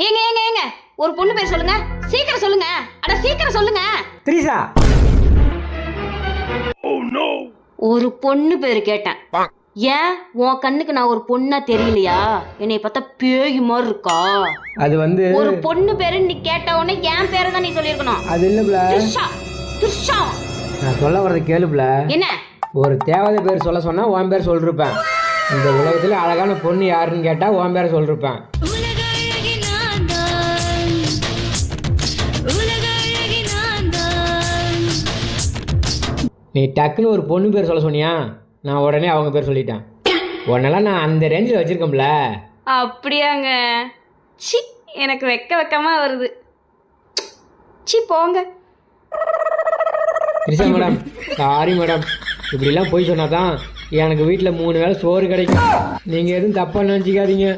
ஏங்க ஏங்க ஏங்க ஒரு பொண்ணு பேர் சொல்லுங்க, சீக்கிரம் சொல்லுங்க. அட சீக்கிரம் சொல்லுங்க. திரிசா. ஒரு பொண்ணு பேரு கேட்டேன். ஏன் உன் கண்ணுக்கு நான் ஒரு பொண்ணா தெரியலையா? என்னை பார்த்தா பேய் மாதிரி இருக்கா? அது வந்து ஒரு பொண்ணு பேரு நீ கேட்ட உடனே என் பேரை தான் நீ சொல்லியிருக்கணும். அது இல்ல த்ரிஷா. த்ரிஷா. நான் சொல்ல வரதை கேளுப்ல. என்ன? ஒரு தேவதை பேர் சொல்ல சொன்னா உன் பேர் சொல்லிருப்பேன். இந்த உலகத்துல அழகான பொண்ணு யாருன்னு கேட்டா உன் பேரை சொல்லிருப்பேன். நீ டக்குன்னு ஒரு பொண்ணு பேர் சொல்ல சொன்னியா, நான் உடனே அவங்க பேர் சொல்லிட்டேன். உன்னெல்லாம் நான் அந்த ரேஞ்சில் வச்சிருக்கோம்ல. அப்படியாங்க? சி, எனக்கு வெக்கமா வருது. சி போங்க. Trisha madam, sorry madam. இப்படிலாம் போய் சொன்னாதான் எனக்கு வீட்டில் 3 வேளை சோறு கிடைக்கும். நீங்கள் எதுவும் தப்பாக நினச்சிக்காதீங்க.